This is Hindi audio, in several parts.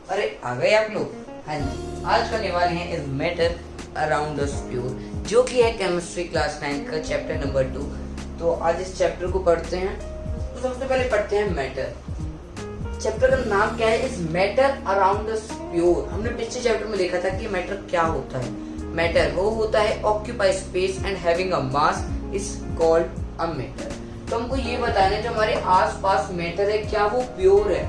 अरे आ गए आप लोग। हाँ जी, आज करने वाले हैं is matter around us pure, जो कि है केमिस्ट्री क्लास 9 का चैप्टर नंबर 2। तो आज इस चैप्टर को पढ़ते हैं। तो सबसे पहले पढ़ते हैं मैटर। चैप्टर का नाम क्या है? Is matter around us pure. हमने पिछले चैप्टर में देखा था कि मैटर क्या होता है। मैटर वो होता है occupy space and having a mass is called a matter. तो हमको ये बताना है जो हमारे आसपास मैटर है क्या वो प्योर है?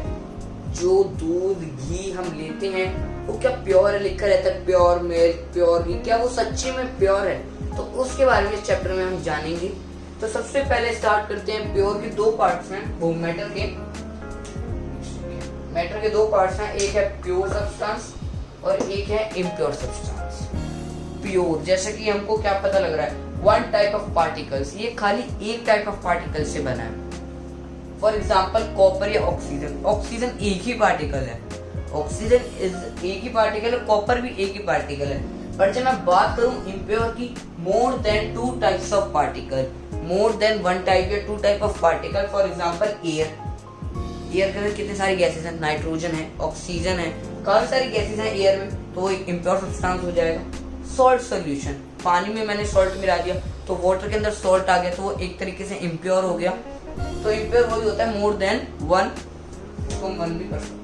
जो दूध घी हम लेते हैं वो क्या प्योर है? लिखा रहता है प्योर मिल्क, प्योर घी, क्या वो सच्ची में प्योर है? तो उसके बारे में इस चैप्टर में हम जानेंगे। तो सबसे पहले स्टार्ट करते हैं। प्योर के दो पार्ट्स हैं, वो मैटर के दो पार्ट्स हैं। एक है प्योर सब्सटेंस और एक है इम्प्योर सब्सटेंस। प्योर जैसे कि हमको क्या पता लग रहा है, वन टाइप ऑफ पार्टिकल्स, ये खाली एक टाइप ऑफ पार्टिकल से बना है। फॉर एग्जाम्पल कॉपर या ऑक्सीजन। ऑक्सीजन एक ही पार्टिकल है, ऑक्सीजन इज एक ही पार्टिकल है, कॉपर भी एक ही पार्टिकल है। पर जब मैं बात करूं इम्प्योर की, more than two types of particle, more than one type या two type of particle. For example air. Air के अंदर कितनी सारी गैसेस हैं? नाइट्रोजन है, ऑक्सीजन है, काफी सारी गैसेस हैं एयर में, तो वो एक इम्प्योर सब्सटेंस हो जाएगा। सॉल्ट सोल्यूशन, पानी में मैंने सॉल्ट मिला दिया तो वाटर के अंदर सॉल्ट आ गया, तो वो एक तरीके से इम्प्योर हो गया। तो इम्प्योर वही होता है मोर देन वन, इसको वन भी कर सकते,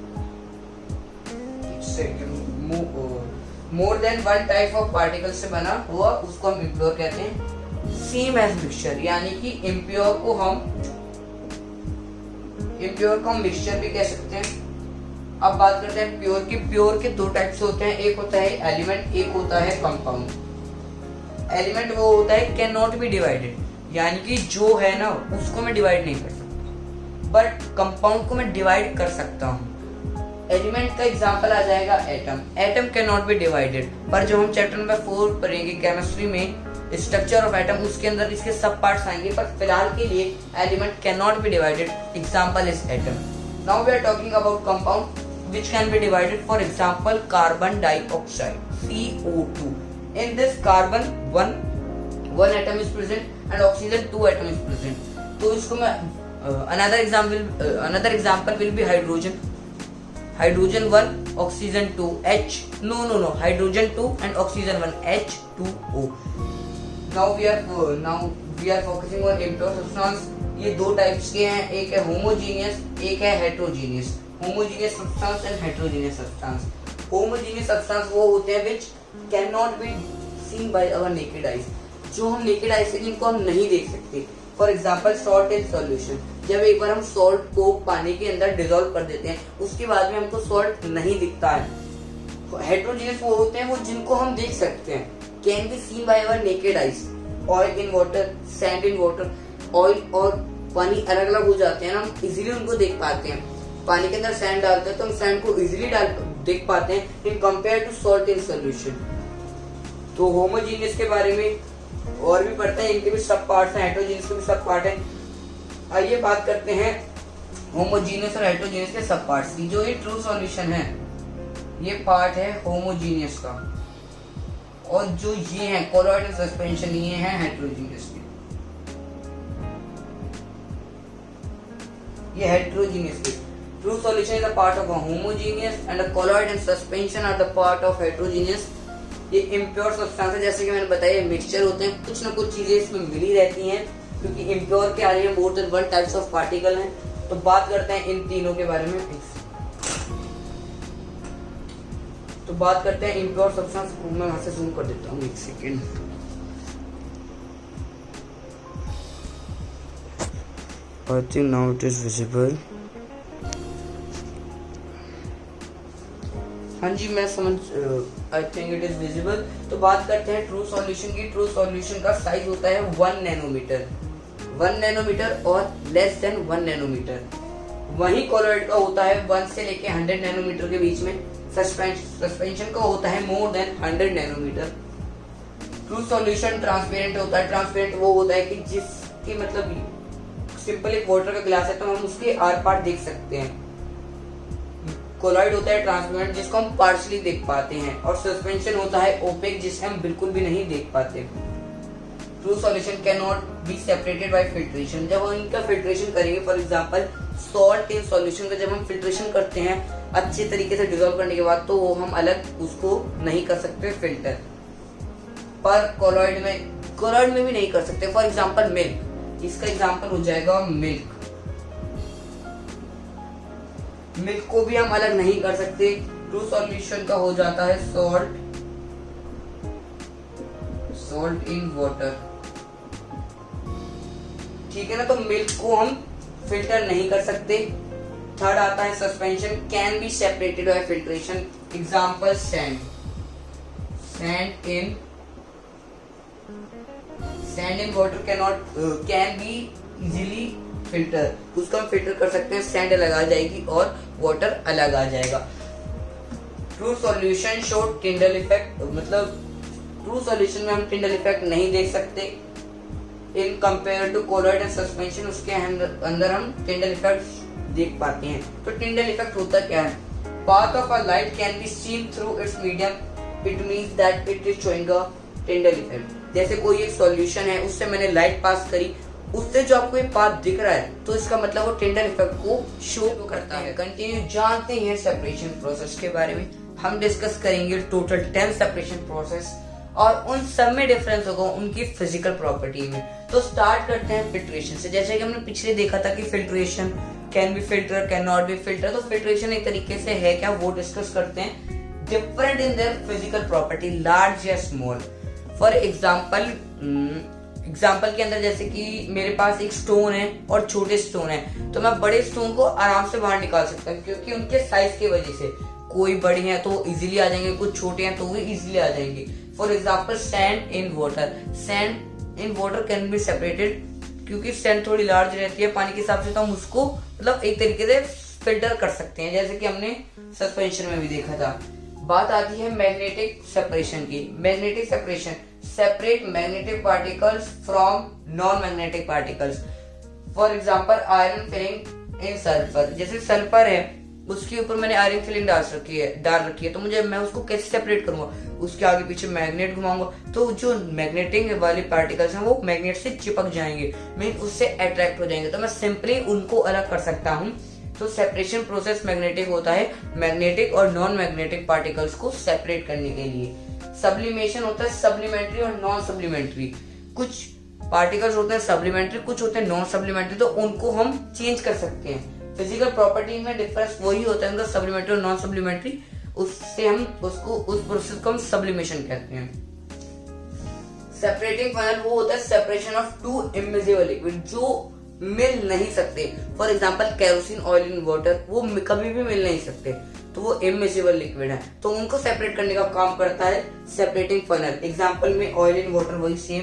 मोर than one type of particle से बना हुआ, उसको हम इम्प्योर कहते हैं। सेम एज मिक्सचर, यानी कि इम्प्योर को हम मिक्सचर भी कह सकते हैं। अब बात करते हैं प्योर की। प्योर के दो टाइप्स होते हैं, एक होता है एलिमेंट, एक होता है कंपाउंड। एलिमेंट वो होता है कैन नॉट बी डिवाइडेड, यानी कि जो है ना उसको मैं डिवाइड नहीं कर सकता, बट कंपाउंड को मैं डिवाइड कर सकता हूँ। एलिमेंट का एग्जांपल आ जाएगा atom. Atom can not be divided, पर जो हम चैप्टर नंबर 4 पढ़ेंगे केमिस्ट्री में स्ट्रक्चर ऑफ एटम, उसके अंदर इसके सब पार्ट्स आएंगे। पर फिलहाल के लिए element can not be divided, example is atom. Now we are talking about compound which can be divided. For example, carbon dioxide, CO2. In this carbon one atom is present and oxygen 2 atom is present. तो इसको मैं another example will be hydrogen. Hydrogen 1, oxygen 2, H. No. Hydrogen 2 and oxygen 1, H2O. Now we are focusing on impure substance. ये दो टाइप्स के हैं, एक है होमोजीनियस, एक है heterogeneous. Homogeneous substance and heterogeneous substance. Homogeneous substance वो होते हैं which can not be seen by our naked eyes, जो हम नेकेड आईज से इनको हम नहीं देख सकते। For example salt in solution, जब एक बार हम सॉल्ट को पानी के अंदर डिसॉल्व कर देते हैं उसके बाद में हमको सॉल्ट नहीं दिखता है। हेट्रोजीनियस वो होते हैं वो जिनको हम देख सकते हैं, can be seen by our naked eyes. Oil in water, sand in water. Oil और पानी अलग अलग हो जाते हैं ना, हम इजीली उनको देख पाते हैं। पानी के अंदर सैंड डालते हैं तो हम सैंड को इजीली देख पाते हैं in compare to salt in solution. तो होमोजीनियस के बारे में और भी पढ़ते हैं, इनके भी सब पार्ट्स हैं, हेट्रोजीनियस के भी सब पार्ट हैं। आइए बात करते हैं होमोजीनियस और हेट्रोजीनियस के सब पार्ट्स की। जो ये ट्रू सॉल्यूशन है ये पार्ट है होमोजीनियस का, और जो ये है कोलॉइडल सस्पेंशन ये है हेट्रोजीनियस के। ये हेट्रोजीनियस के। True solution is a part of a homogeneous and a colloid and suspension are the part of heterogeneous. ये impure substance है, जैसे कि मैंने बताया मिक्सचर होते हैं, कुछ ना कुछ चीजें इसमें मिली रहती हैं, क्योंकि impure के आगे मोर than one types of particle हैं। तो बात करते हैं इन तीनों के बारे में। तो बात करते हैं impure substance को मैं वहां से जूम कर देता हूँ, एक second. I think now it is visible. हाँ जी मैं समझ, I think it is visible. तो बात करते हैं ट्रू सॉल्यूशन की। ट्रू सॉल्यूशन का साइज होता है 1 नैनोमीटर, 1 नैनोमीटर और लेस देन 1 नैनोमीटर। वही कोलॉइड का होता है 1 से लेके 100 नैनोमीटर के बीच में। सस्पेंशन का होता है more than 100 nanometer. True solution transparent होता है। ट्रांसपेरेंट वो होता है कि जिसकी मतलब सिंपल एक वाटर का ग्लास है तो हम उसके आर पार देख सकते हैं। कोलॉइड होता है ट्रांसपेरेंट जिसको हम पार्शली देख पाते हैं, और सस्पेंशन होता है ओपेक जिसे हम बिल्कुल भी नहीं देख पाते। True solution can not B separated bye filtration. जब हम इनका फिल्ट्रेशन करेंगे, for example salt in solution का जब हम फिल्ट्रेशन करते हैं अच्छे तरीके से डिजोल्व करने के बाद, तो वो हम अलग उसको नहीं कर सकते फिल्टर, पर कोलॉइड में भी नहीं कर सकते। फॉर एग्जांपल मिल्क, इसका एग्जांपल हो जाएगा मिल्क को भी हम अलग नहीं कर सकते। ट्रू सॉल्यूशन का हो जाता है सॉल्ट इन वाटर, ठीक है ना। तो मिल्क को हम फिल्टर नहीं कर सकते। थर्ड आता है suspension can be separated bye filtration. Example sand in water can be easily filter, उसको हम फिल्टर कर सकते हैं, सैंड अलग आ जाएगी और वाटर अलग आ जाएगा। True solution show Tyndall effect, मतलब ट्रू सॉल्यूशन में हम टिंडल इफेक्ट नहीं देख सकते in compare to colloid and suspension. उसके अंदर हम टिंडल इफेक्ट देख पाते हैं। तो टिंडल इफेक्ट होता क्या है? Path of a light can be seen through it's medium, it means that it is showing a Tyndall effect. जैसे कोई एक सॉल्यूशन है, उससे मैंने लाइट पास करी, उससे जो आपको एक पाथ दिख रहा है, तो इसका मतलब वो टिंडल इफेक्ट को शो करता है। कंटिन्यू जानते हैं सेपरेशन प्रोसेस के बारे में। हम डिस्कस करेंगे टोटल 10 सेपरेशन प्रोसेस और उन सब में डिफरेंस होगा उनकी फिजिकल प्रॉपर्टी में। तो स्टार्ट करते हैं फिल्ट्रेशन से। जैसे कि हमने पिछले देखा था कि filtration can be filter, can not B filter. तो फिल्ट्रेशन एक तरीके से है क्या, वो डिस्कस करते हैं। Different in their physical property, large या स्मॉल। फॉर एग्जाम्पल के अंदर जैसे कि मेरे पास एक स्टोन है और छोटे स्टोन है, तो मैं बड़े स्टोन को आराम से बाहर निकाल सकता हूँ, क्योंकि उनके साइज की वजह से। कोई बड़े हैं तो इजीली आ जाएंगे, कुछ छोटे हैं तो वो इजीली आ जाएंगे। For example sand in water can be separated, क्योंकि सैंड थोड़ी लार्ज रहती है पानी के हिसाब से, तो हम उसको मतलब एक तरीके से फिल्टर कर सकते हैं, जैसे कि हमने सस्पेंशन में भी देखा था। बात आती है मैग्नेटिक सेपरेशन की। Magnetic separation separate magnetic particles from non magnetic particles. For example iron filling in sulphur. जैसे सल्फर है, उसके ऊपर मैंने आयरन फिलिंग डाल रखी है, तो मैं उसको कैसे सेपरेट करूंगा? उसके आगे पीछे मैग्नेट घुमाऊंगा, तो जो मैग्नेटिक वाले पार्टिकल्स हैं वो मैग्नेट से चिपक जाएंगे, मीन उससे अट्रैक्ट हो जाएंगे, तो मैं सिंपली उनको अलग कर सकता हूँ। तो सेपरेशन प्रोसेस मैग्नेटिक होता है, मैग्नेटिक और नॉन मैग्नेटिक पार्टिकल्स को सेपरेट करने के लिए। सब्लिमेशन होता है सप्लीमेंट्री और नॉन सप्लीमेंट्री। कुछ पार्टिकल्स होते हैं सप्लीमेंट्री, कुछ होते हैं नॉन सप्लीमेंट्री, तो उनको हम चेंज कर सकते हैं। फिजिकल प्रॉपर्टी में डिफरेंस वही होता है उनका, सप्लीमेंट्री और नॉन सप्लीमेंट्री। उससे हम उस प्रोसेस को हम सब्लिमेशन कहते हैं। सेपरेटिंग फनल वो होता है separation of two immiscible liquid जो मिल नहीं सकते। For example kerosene oil in water, वो कभी भी मिल नहीं सकते, तो वो इमिजिबल लिक्विड है, तो उनको सेपरेट करने का काम करता है सेपरेटिंग फनल। एग्जाम्पल में ऑयल इन वाटर वही सेम।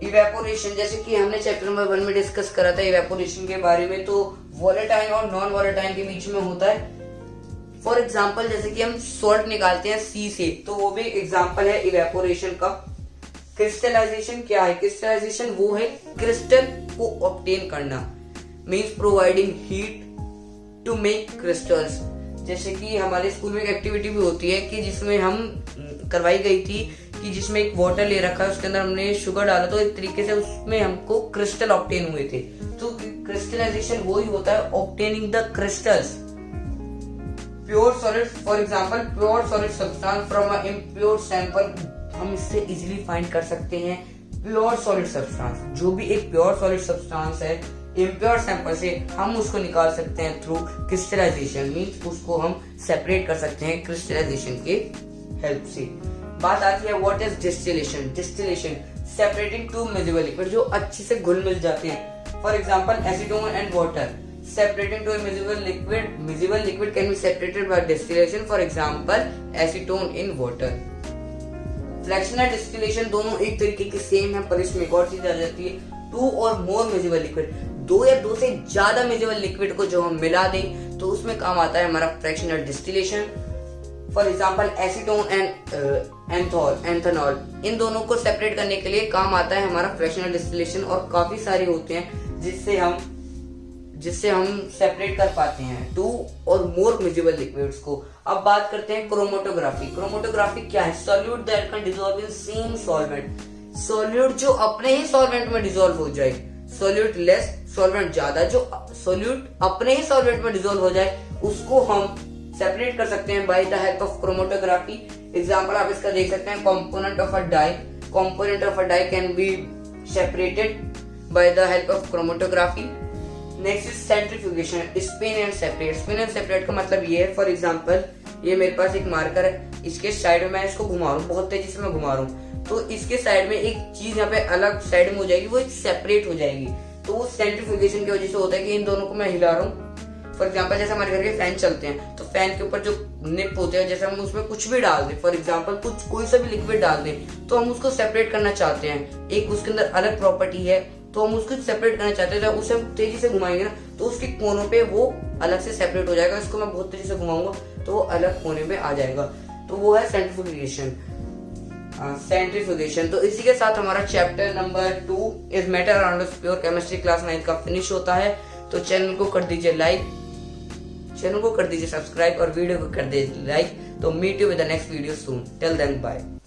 इवेपोरेशन, जैसे कि हमने चैप्टर नंबर 1 में डिस्कस करा था इवेपोरेशन के बारे में, तो वोलेटाइल और नॉन वोलेटाइल के बीच में होता है। फॉर एग्जाम्पल जैसे कि हम सॉल्ट निकालते हैं सी से, तो वो भी एग्जाम्पल है इवेपोरेशन का। क्रिस्टलाइजेशन क्या है? क्रिस्टलाइजेशन वो है क्रिस्टल को ऑब्टेन करना, means providing heat to make crystals. जैसे कि हमारे स्कूल में एक एक्टिविटी भी होती है कि जिसमें हम करवाई गई थी कि जिसमें एक वाटर ले रखा है, उसके अंदर हमने शुगर डाला, तो एक तरीके से उसमें हमको क्रिस्टल ऑब्टेन हुए थे। तो क्रिस्टलाइजेशन वो ही होता है obtaining the crystals. Pure solid, for example pure solid substance from a impure sample, हम इससे इजीली फाइंड कर सकते हैं प्योर सॉलिड सब्सटेंस। जो भी एक प्योर सॉलिड सब्सटेंस है इम्प्योर सैंपल से हम उसको निकाल सकते हैं थ्रू क्रिस्टलाइजेशन, मींस उसको हम सेपरेट कर सकते हैं क्रिस्टलाइजेशन के हेल्प से। बात आती है what is distillation. Distillation separating two miscible liquid जो अच्छे से घुल मिल जाते हैं। For example acetone and water separating to a miscible liquid can be separated by distillation, for example acetone in water। Fractional distillation दोनों एक तरीके के सेम है, पर इसमें एक और चीज आ जाती है, टू और मोर मिजिबल लिक्विड, दो या दो से ज्यादा मिजिबल लिक्विड को जो हम मिला दें तो उसमें काम आता है हमारा fractional distillation. For example acetone and ethanol, इन दोनों को सेपरेट करने के लिए काम आता है हमारा फ्रैक्शनल डिस्टिलेशन, और काफी सारे होते हैं जिससे हम सेपरेट कर पाते हैं टू और मोर मिजिबल लिक्विड्स को। अब बात करते हैं क्रोमेटोग्राफी। क्रोमेटोग्राफी क्या है? Solute that can dissolve in same solvent. Solute जो अपने ही सॉल्वेंट में डिसॉल्व हो जाए, सॉल्यूट लेस सॉल्वेंट ज्यादा, जो सॉल्यूट अपने ही सॉल्वेंट में डिसॉल्व हो जाए उसको हम सेपरेट कर सकते हैं by the help of chromatography. Example आप इसका देख सकते हैं, component of a dye, component of a dye can be separated by the help of chromatography. Next is centrifugation, spin and separate. Spin and separate का मतलब ये है, फॉर एग्जांपल ये मेरे पास एक मार्कर है, इसके साइड में मैं इसको घुमा रहा हूँ, बहुत तेजी से मैं घुमा रहा हूँ, तो इसके साइड में एक चीज यहाँ पे अलग साइड में हो जाएगी, वो सेपरेट हो जाएगी। तो वो सेंट्रीफ्यूगेशन की वजह से होता है कि इन दोनों को मैं हिला रहा हूँ। फॉर एग्जाम्पल जैसे हमारे घर के फैन चलते हैं, तो फैन के ऊपर जो निप होते हैं, जैसे हम उसमें कुछ भी डाल दें, फॉर एग्जाम्पल कुछ कोई सा भी लिक्विड डाल दें, तो हम उसको सेपरेट करना चाहते हैं, एक उसके अंदर अलग प्रॉपर्टी है, तो हम उसको सेपरेट करना चाहते हैं। जब उसे हम तेजी से घुमाएंगे ना, तो उसके कोनों पे वो अलग से सेपरेट हो जाएगा। इसको मैं बहुत तेजी से घुमाऊंगा तो वो अलग कोने में आ जाएगा, तो वो है सेंट्रीफ्यूगेशन। सेंट्रीफ्यूगेशन। तो इसी के साथ हमारा chapter number 2 is metal analysis pure chemistry class 9 का फिनिश होता है। तो चैनल को कर दीजिए लाइक, चैनल को कर दीजिए सब्सक्राइब और वीडियो को कर दीजिए लाइक। तो meet you with the next video soon, till then bye.